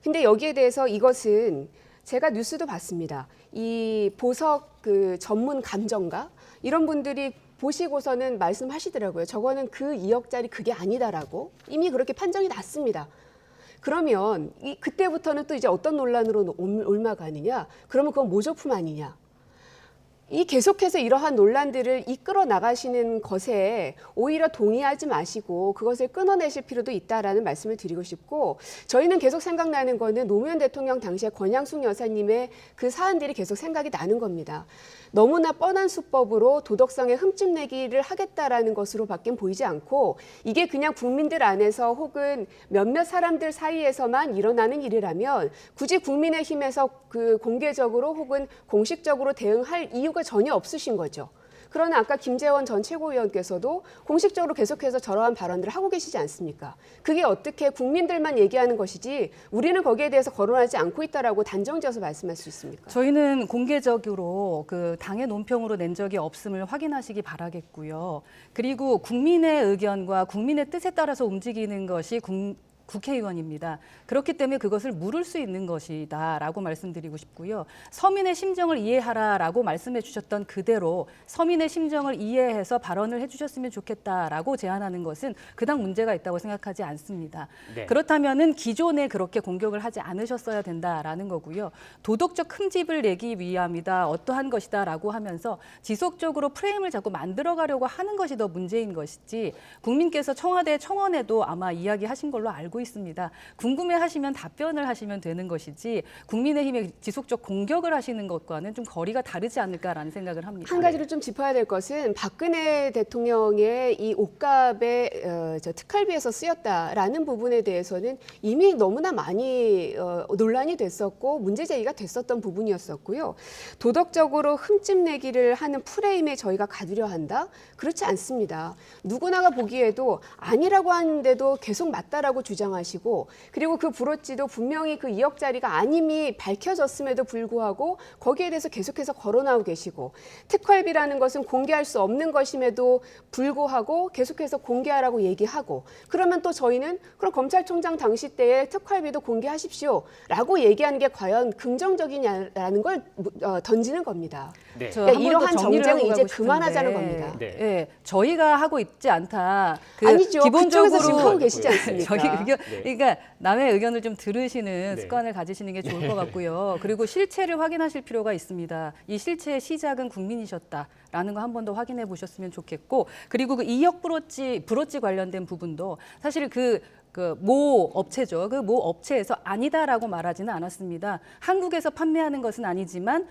근데 여기에 대해서 이것은 제가 뉴스도 봤습니다. 이 보석 그 전문 감정가 이런 분들이 보시고서는 말씀하시더라고요. 저거는 그 2억짜리 그게 아니다라고 이미 그렇게 판정이 났습니다. 그러면 그때부터는 또 이제 어떤 논란으로 옮아가느냐? 그러면 그건 모조품 아니냐? 이 계속해서 이러한 논란들을 이끌어 나가시는 것에 오히려 동의하지 마시고 그것을 끊어내실 필요도 있다라는 말씀을 드리고 싶고 저희는 계속 생각나는 거는 노무현 대통령 당시에 권양숙 여사님의 그 사안들이 계속 생각이 나는 겁니다. 너무나 뻔한 수법으로 도덕성에 흠집내기를 하겠다라는 것으로밖에 보이지 않고 이게 그냥 국민들 안에서 혹은 몇몇 사람들 사이에서만 일어나는 일이라면 굳이 국민의힘에서 그 공개적으로 혹은 공식적으로 대응할 이유가 전혀 없으신 거죠. 그러나 아까 김재원 전 최고위원께서도 공식적으로 계속해서 저러한 발언들을 하고 계시지 않습니까? 그게 어떻게 국민들만 얘기하는 것이지 우리는 거기에 대해서 거론하지 않고 있다라고 단정지어서 말씀할 수 있습니까? 저희는 공개적으로 그 당의 논평으로 낸 적이 없음을 확인하시기 바라겠고요. 그리고 국민의 의견과 국민의 뜻에 따라서 움직이는 것이 국회의원입니다. 그렇기 때문에 그것을 물을 수 있는 것이다라고 말씀드리고 싶고요. 서민의 심정을 이해하라라고 말씀해 주셨던 그대로 서민의 심정을 이해해서 발언을 해주셨으면 좋겠다라고 제안하는 것은 그닥 문제가 있다고 생각하지 않습니다. 네. 그렇다면은 기존에 그렇게 공격을 하지 않으셨어야 된다라는 거고요. 도덕적 흠집을 내기 위함이다, 어떠한 것이다라고 하면서 지속적으로 프레임을 자꾸 만들어가려고 하는 것이 더 문제인 것이지 국민께서 청와대 청원에도 아마 이야기하신 걸로 알고 있습니다. 궁금해하시면 답변을 하시면 되는 것이지 국민의힘에 지속적 공격을 하시는 것과는 좀 거리가 다르지 않을까라는 생각을 합니다. 한 가지를 좀 짚어야 될 것은 박근혜 대통령의 이 옷값에 특활비에서 쓰였다라는 부분에 대해서는 이미 너무나 많이 논란이 됐었고 문제 제기가 됐었던 부분이었었고요. 도덕적으로 흠집내기를 하는 프레임에 저희가 가두려 한다? 그렇지 않습니다. 누구나가 보기에도 아니라고 하는데도 계속 맞다라고 주장 주장하시고 그리고 그 불어찌도 분명히 그 2억짜리가 아님이 밝혀졌음에도 불구하고 거기에 대해서 계속해서 거론하고 계시고 특활비라는 것은 공개할 수 없는 것임에도 불구하고 계속해서 공개하라고 얘기하고 그러면 또 저희는 그럼 검찰총장 당시 때의 특활비도 공개하십시오라고 얘기하는 게 과연 긍정적이냐라는 걸 던지는 겁니다. 네. 그러니까 한번더 이러한 정리를 정쟁은 하고 이제 가고 그만하자는 싶은데, 겁니다. 네. 예, 저희가 하고 있지 않다. 아니죠. 기본적으로 그쪽에서 지금 하고 계시지 않습니까? 저희 의견, 네. 그러니까 남의 의견을 좀 들으시는 네. 습관을 가지시는 게 좋을 것 같고요. 그리고 실체를 확인하실 필요가 있습니다. 이 실체의 시작은 국민이셨다라는 거 한 번 더 확인해 보셨으면 좋겠고, 그리고 그 2억 불어찌 관련된 부분도 사실 그 모 업체죠. 그 모 업체에서 아니다라고 말하지는 않았습니다. 한국에서 판매하는 것은 아니지만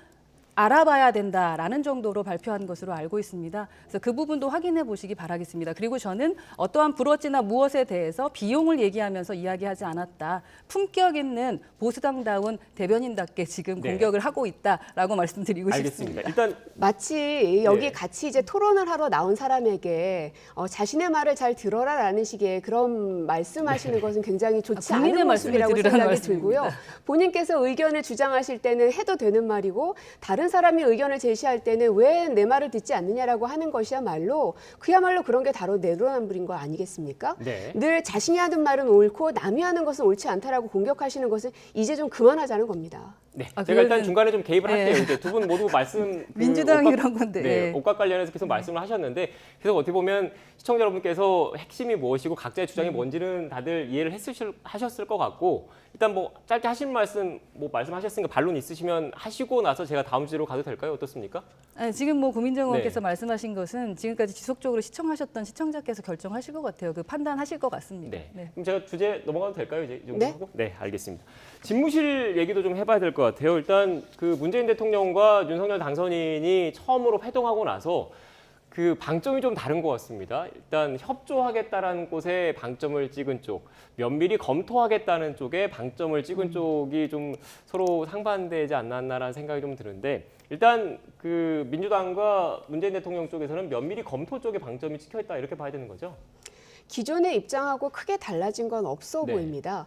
알아봐야 된다라는 정도로 발표한 것으로 알고 있습니다. 그래서 그 부분도 확인해 보시기 바라겠습니다. 그리고 저는 어떠한 불어찌나 무엇에 대해서 비용을 얘기하면서 이야기하지 않았다. 품격 있는 보수당다운 대변인답게 지금 네. 공격을 하고 있다라고 말씀드리고 알겠습니다. 싶습니다. 일단 마치 여기 네. 같이 이제 토론을 하러 나온 사람에게 자신의 말을 잘 들어라라는 식의 그런 말씀하시는 것은 굉장히 좋지 국민의 않은 말씀을 모습이라고 들으라는 생각이 말씀입니다. 들고요. 본인께서 의견을 주장하실 때는 해도 되는 말이고 다른 사람이 의견을 제시할 때는 왜 내 말을 듣지 않느냐라고 하는 것이야말로 그야말로 그런 게 바로 내로남불인 거 아니겠습니까? 네. 늘 자신이 하는 말은 옳고 남이 하는 것은 옳지 않다라고 공격하시는 것은 이제 좀 그만하자는 겁니다. 네, 아, 제가 일단 그거는- 중간에 좀 개입을 네. 할게요. 이제 두 분 모두 말씀 민주당이 옷값- 그런 건데. 네, 예. 옷값 관련해서 계속 말씀을 하셨는데 계속 어떻게 보면 시청자 여러분께서 핵심이 무엇이고 각자의 주장이 뭔지는 다들 이해를 하셨을 것 같고 일단 뭐 짧게 하실 말씀 뭐 말씀하셨으니까 반론 있으시면 하시고 나서 제가 다음 주제로 가도 될까요? 어떻습니까? 아니, 지금 뭐 고민정 의원께서 네. 말씀하신 것은 지금까지 지속적으로 시청하셨던 시청자께서 결정하실 것 같아요. 그 판단하실 것 같습니다. 네. 그럼 제가 주제 넘어가도 될까요? 이제 이 정도 네. 하고? 네, 알겠습니다. 집무실 얘기도 좀 해봐야 될 것 같아요. 일단 그 문재인 대통령과 윤석열 당선인이 처음으로 회동하고 나서 그 방점이 좀 다른 것 같습니다. 일단 협조하겠다라는 곳에 방점을 찍은 쪽, 면밀히 검토하겠다는 쪽에 방점을 찍은 쪽이 좀 서로 상반되지 않았나라는 생각이 좀 드는데 일단 그 민주당과 문재인 대통령 쪽에서는 면밀히 검토 쪽에 방점이 찍혀 있다 이렇게 봐야 되는 거죠? 기존의 입장하고 크게 달라진 건 없어 네. 보입니다.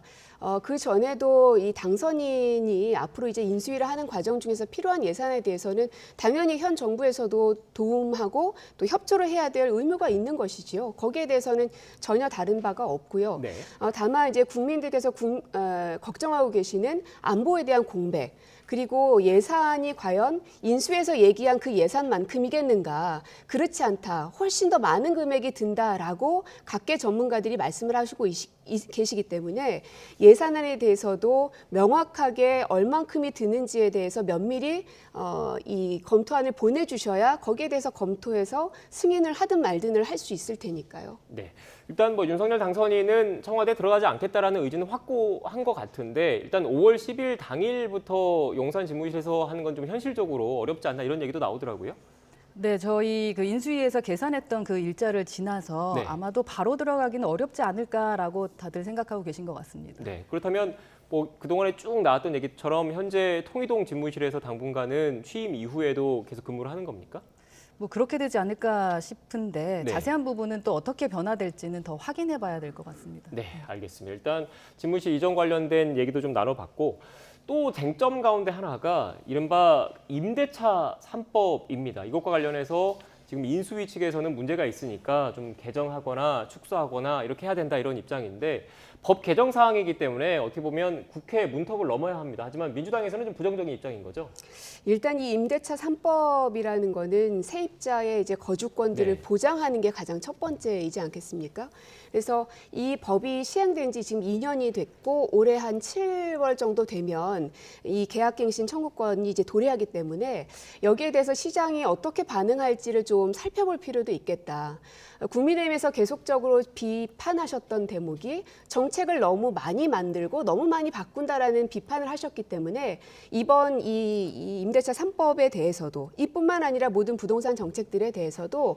그 전에도 이 당선인이 앞으로 이제 인수위를 하는 과정 중에서 필요한 예산에 대해서는 당연히 현 정부에서도 도움하고 또 협조를 해야 될 의무가 있는 것이지요. 거기에 대해서는 전혀 다른 바가 없고요. 네. 다만 이제 국민들께서 걱정하고 계시는 안보에 대한 공백. 그리고 예산이 과연 인수에서 얘기한 그 예산만큼이겠는가. 그렇지 않다. 훨씬 더 많은 금액이 든다라고 각계 전문가들이 말씀을 하시고 계시기 때문에 예산안에 대해서도 명확하게 얼만큼이 드는지에 대해서 면밀히 이 검토안을 보내주셔야 거기에 대해서 검토해서 승인을 하든 말든을 할 수 있을 테니까요. 네. 일단 뭐 윤석열 당선인은 청와대 들어가지 않겠다라는 의지는 확고한 것 같은데 일단 5월 10일 당일부터 용산 집무실에서 하는 건 좀 현실적으로 어렵지 않나 이런 얘기도 나오더라고요. 네, 저희 그 인수위에서 계산했던 그 일자를 지나서 네. 아마도 바로 들어가기는 어렵지 않을까라고 다들 생각하고 계신 것 같습니다. 네. 그렇다면 뭐 그동안에 쭉 나왔던 얘기처럼 현재 통이동 집무실에서 당분간은 취임 이후에도 계속 근무를 하는 겁니까? 뭐 그렇게 되지 않을까 싶은데 네. 자세한 부분은 또 어떻게 변화될지는 더 확인해 봐야 될 것 같습니다. 네, 알겠습니다. 일단 집무실 이전 관련된 얘기도 좀 나눠봤고 또 쟁점 가운데 하나가 이른바 임대차 3법입니다. 이것과 관련해서 지금 인수위 측에서는 문제가 있으니까 좀 개정하거나 축소하거나 이렇게 해야 된다 이런 입장인데 법 개정 사항이기 때문에 어떻게 보면 국회 문턱을 넘어야 합니다. 하지만 민주당에서는 좀 부정적인 입장인 거죠. 일단 이 임대차 3법이라는 거는 세입자의 이제 거주권들을 네. 보장하는 게 가장 첫 번째이지 않겠습니까? 그래서 이 법이 시행된 지 지금 2년이 됐고 올해 한 7월 정도 되면 이 계약갱신 청구권이 이제 도래하기 때문에 여기에 대해서 시장이 어떻게 반응할지를 좀 살펴볼 필요도 있겠다. 국민의힘에서 계속적으로 비판하셨던 대목이 정책을 너무 많이 만들고 너무 많이 바꾼다라는 비판을 하셨기 때문에 이번 이 임대차 3법에 대해서도 이뿐만 아니라 모든 부동산 정책들에 대해서도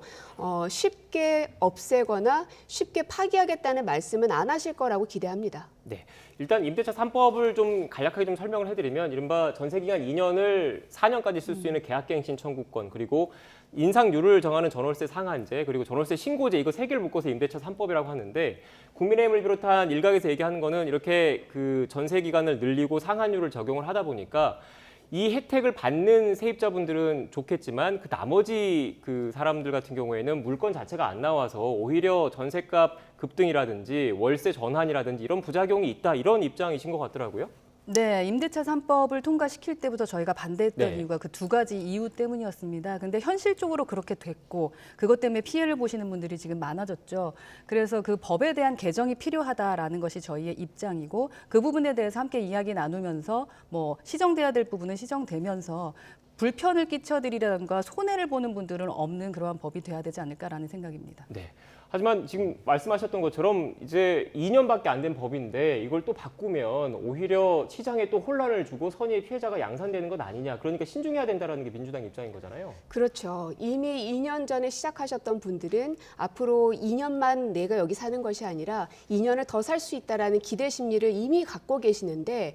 쉽게 없애거나 쉽게 파기하겠다는 말씀은 안 하실 거라고 기대합니다. 네, 일단 임대차 3법을 좀 간략하게 좀 설명을 해드리면 이른바 전세 기간 2년을 4년까지 쓸 수 있는 계약갱신 청구권 그리고 인상률을 정하는 전월세 상한제 그리고 전월세 신고제 이거 세 개를 묶어서 임대차 3법이라고 하는데 국민의힘을 비롯한 일각에서 얘기하는 거는 이렇게 그 전세 기간을 늘리고 상한율을 적용을 하다 보니까 이 혜택을 받는 세입자분들은 좋겠지만 그 나머지 그 사람들 같은 경우에는 물건 자체가 안 나와서 오히려 전세값 급등이라든지 월세 전환이라든지 이런 부작용이 있다 이런 입장이신 것 같더라고요. 네, 임대차 3법을 통과시킬 때부터 저희가 반대했던 네. 이유가 그 두 가지 이유 때문이었습니다. 근데 현실적으로 그렇게 됐고 그것 때문에 피해를 보시는 분들이 지금 많아졌죠. 그래서 그 법에 대한 개정이 필요하다라는 것이 저희의 입장이고 그 부분에 대해서 함께 이야기 나누면서 뭐 시정돼야 될 부분은 시정되면서 불편을 끼쳐드리라든가 손해를 보는 분들은 없는 그러한 법이 돼야 되지 않을까라는 생각입니다. 네. 하지만 지금 말씀하셨던 것처럼 이제 2년밖에 안 된 법인데 이걸 또 바꾸면 오히려 시장에 또 혼란을 주고 선의의 피해자가 양산되는 것 아니냐. 그러니까 신중해야 된다는 게 민주당 입장인 거잖아요. 그렇죠. 이미 2년 전에 시작하셨던 분들은 앞으로 2년만 내가 여기 사는 것이 아니라 2년을 더 살 수 있다라는 기대 심리를 이미 갖고 계시는데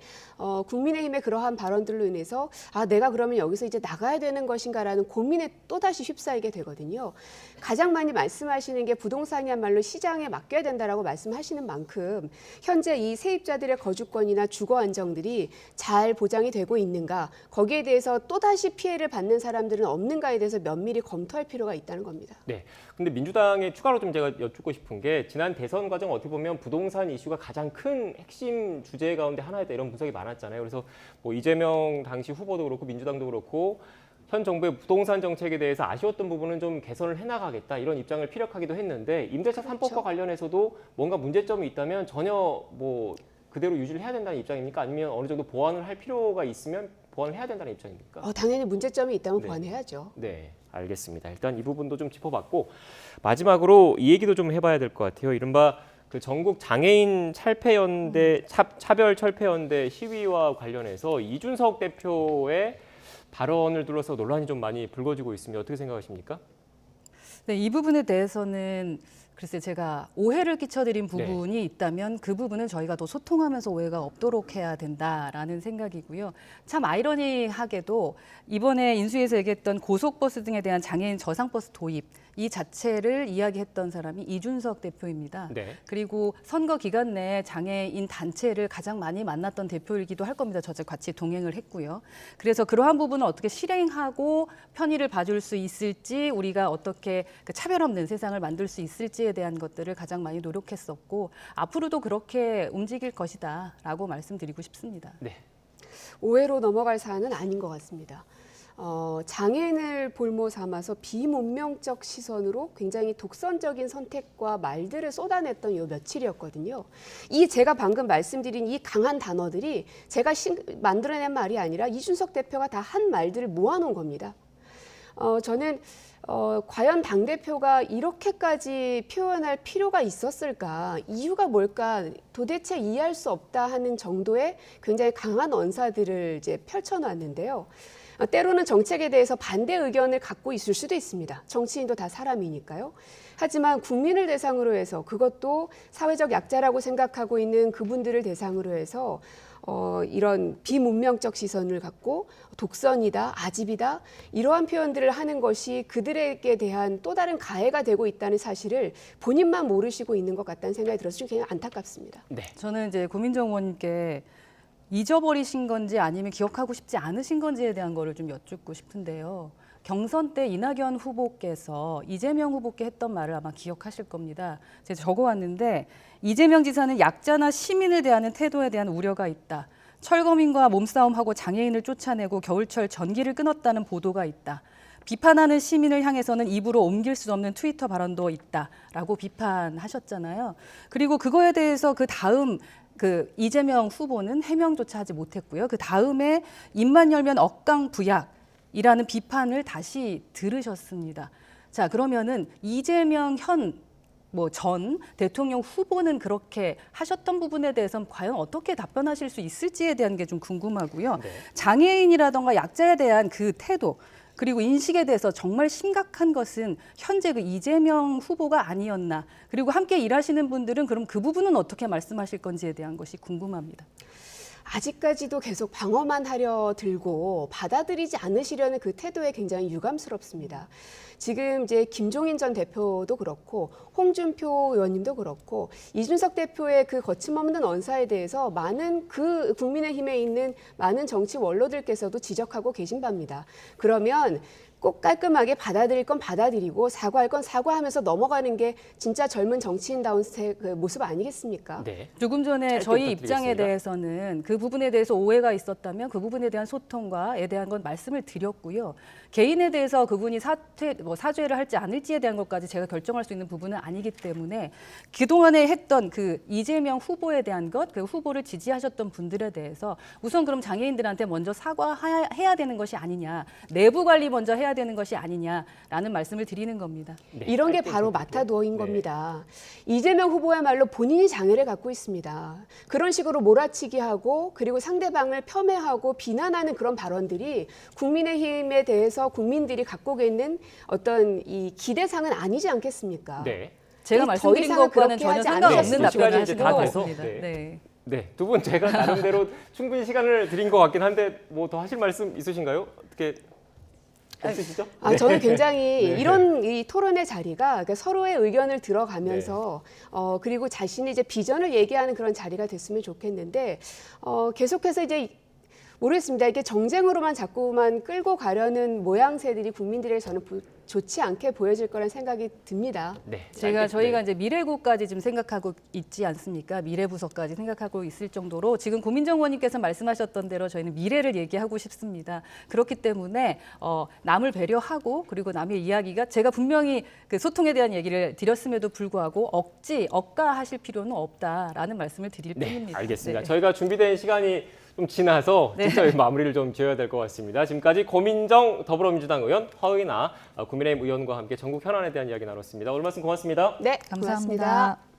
국민의힘의 그러한 발언들로 인해서 내가 그러면 여기서 이제 나가야 되는 것인가라는 고민에 또다시 휩싸이게 되거든요. 가장 많이 말씀하시는 게 부동산이야말로 시장에 맡겨야 된다라고 말씀하시는 만큼 현재 이 세입자들의 거주권이나 주거 안정들이 잘 보장이 되고 있는가, 거기에 대해서 또다시 피해를 받는 사람들은 없는가에 대해서 면밀히 검토할 필요가 있다는 겁니다. 네. 근데 민주당에 추가로 좀 제가 여쭙고 싶은 게 지난 대선 과정 어떻게 보면 부동산 이슈가 가장 큰 핵심 주제 가운데 하나였다 이런 분석이 많았잖아요. 그래서 뭐 이재명 당시 후보도 그렇고 민주당도 그렇고 현 정부의 부동산 정책에 대해서 아쉬웠던 부분은 좀 개선을 해나가겠다 이런 입장을 피력하기도 했는데 임대차 3법과 관련해서도 뭔가 문제점이 있다면 전혀 뭐 그대로 유지를 해야 된다는 입장입니까? 아니면 어느 정도 보완을 할 필요가 있으면 보완을 해야 된다는 입장입니까? 당연히 문제점이 있다면 네. 보완해야죠. 네, 알겠습니다. 일단 이 부분도 좀 짚어봤고 마지막으로 이 얘기도 좀 해봐야 될 것 같아요. 이른바 그 전국 장애인 철폐연대 차별 철폐연대 시위와 관련해서 이준석 대표의 발언을 둘러서 논란이 좀 많이 불거지고 있습니다. 어떻게 생각하십니까? 네, 이 부분에 대해서는 글쎄 제가 오해를 끼쳐드린 부분이 있다면 그 부분은 저희가 더 소통하면서 오해가 없도록 해야 된다라는 생각이고요. 참 아이러니하게도 이번에 인수위에서 얘기했던 고속버스 등에 대한 장애인 저상버스 도입 이 자체를 이야기했던 사람이 이준석 대표입니다. 네. 그리고 선거 기간 내에 장애인 단체를 가장 많이 만났던 대표이기도 할 겁니다. 저도 같이 동행을 했고요. 그래서 그러한 부분을 어떻게 실행하고 편의를 봐줄 수 있을지 우리가 어떻게 그 차별 없는 세상을 만들 수 있을지에 대한 것들을 가장 많이 노력했었고 앞으로도 그렇게 움직일 것이다라고 말씀드리고 싶습니다. 네. 오해로 넘어갈 사안은 아닌 것 같습니다. 장애인을 볼모 삼아서 비문명적 시선으로 굉장히 독선적인 선택과 말들을 쏟아냈던 요 며칠이었거든요. 이 제가 방금 말씀드린 이 강한 단어들이 제가 만들어낸 말이 아니라 이준석 대표가 다 한 말들을 모아놓은 겁니다. 저는 과연 당대표가 이렇게까지 표현할 필요가 있었을까? 이유가 뭘까? 도대체 이해할 수 없다 하는 정도의 굉장히 강한 언사들을 이제 펼쳐놨는데요. 때로는 정책에 대해서 반대 의견을 갖고 있을 수도 있습니다. 정치인도 다 사람이니까요. 하지만 국민을 대상으로 해서 그것도 사회적 약자라고 생각하고 있는 그분들을 대상으로 해서 이런 비문명적 시선을 갖고 독선이다, 아집이다 이러한 표현들을 하는 것이 그들에게 대한 또 다른 가해가 되고 있다는 사실을 본인만 모르시고 있는 것 같다는 생각이 들어서 좀 굉장히 안타깝습니다. 네. 저는 이제 고민정 의원님께 잊어버리신 건지 아니면 기억하고 싶지 않으신 건지에 대한 거를 좀 여쭙고 싶은데요. 경선 때 이낙연 후보께서 이재명 후보께 했던 말을 아마 기억하실 겁니다. 제가 적어왔는데 이재명 지사는 약자나 시민을 대하는 태도에 대한 우려가 있다. 철거민과 몸싸움하고 장애인을 쫓아내고 겨울철 전기를 끊었다는 보도가 있다. 비판하는 시민을 향해서는 입으로 옮길 수 없는 트위터 발언도 있다라고 비판하셨잖아요. 그리고 그거에 대해서 그 다음 이재명 후보는 해명조차 하지 못했고요. 그 다음에 입만 열면 억강부약이라는 비판을 다시 들으셨습니다. 자, 그러면은 이재명 전 대통령 후보는 그렇게 하셨던 부분에 대해서는 과연 어떻게 답변하실 수 있을지에 대한 게 좀 궁금하고요. 네. 장애인이라던가 약자에 대한 그 태도 그리고 인식에 대해서 정말 심각한 것은 현재 그 이재명 후보가 아니었나. 그리고 함께 일하시는 분들은 그럼 그 부분은 어떻게 말씀하실 건지에 대한 것이 궁금합니다. 아직까지도 계속 방어만 하려 들고 받아들이지 않으시려는 그 태도에 굉장히 유감스럽습니다. 지금 이제 김종인 전 대표도 그렇고 홍준표 의원님도 그렇고 이준석 대표의 그 거침없는 언사에 대해서 많은 그 국민의힘에 있는 많은 정치 원로들께서도 지적하고 계신 바입니다. 그러면 꼭 깔끔하게 받아들일 건 받아들이고 사과할 건 사과하면서 넘어가는 게 진짜 젊은 정치인다운 그 모습 아니겠습니까? 네. 조금 전에 짧게 저희 입장에 부탁드리겠습니다. 대해서는 그 부분에 대해서 오해가 있었다면 그 부분에 대한 소통과에 대한 건 말씀을 드렸고요. 개인에 대해서 그분이 사죄를 할지 않을지에 대한 것까지 제가 결정할 수 있는 부분은 아니기 때문에 그동안에 했던 그 이재명 후보에 대한 것, 그 후보를 지지하셨던 분들에 대해서 우선 그럼 장애인들한테 먼저 사과해야 되는 것이 아니냐, 내부 관리 먼저 해야 되는 것이 아니냐라는 말씀을 드리는 겁니다. 네, 이런 게 짧게 바로 좀 마타도어인 네. 겁니다. 이재명 후보야말로 본인이 장애를 갖고 있습니다. 그런 식으로 몰아치기 하고 그리고 상대방을 폄훼하고 비난하는 그런 발언들이 국민의힘에 대해서 국민들이 갖고 있는 어떤 이 기대상은 아니지 않겠습니까? 네. 제가 더 말씀드린 이상은 것과는 그렇게 전혀 하지 상관없는 않겠습니다. 답변을 시간이 하신 이제 것 다 돼서, 같습니다. 네. 네. 네, 두 분 제가 나름대로 충분히 시간을 드린 것 같긴 한데 뭐 더 하실 말씀 있으신가요? 어떻게 없으시죠? 네. 저는 굉장히 네. 이런 이 토론의 자리가 그러니까 서로의 의견을 들어가면서 그리고 자신이 이제 비전을 얘기하는 그런 자리가 됐으면 좋겠는데 계속해서 이제 모르겠습니다. 이게 정쟁으로만 자꾸만 끌고 가려는 모양새들이 국민들에게 저는 좋지 않게 보여질 거라는 생각이 듭니다. 네, 저희가 이제 미래구까지 지금 생각하고 있지 않습니까? 미래부서까지 생각하고 있을 정도로 지금 고민정 의원님께서 말씀하셨던 대로 저희는 미래를 얘기하고 싶습니다. 그렇기 때문에 남을 배려하고 그리고 남의 이야기가 제가 분명히 그 소통에 대한 얘기를 드렸음에도 불구하고 억가하실 필요는 없다라는 말씀을 드릴 뿐입니다. 알겠습니다. 네. 저희가 준비된 시간이 좀 지나서 진짜 마무리를 좀 지어야 될 것 같습니다. 지금까지 고민정 더불어민주당 의원, 허은하 국민의힘 의원과 함께 전국 현안에 대한 이야기 나눴습니다. 오늘 말씀 고맙습니다. 네, 감사합니다. 고맙습니다.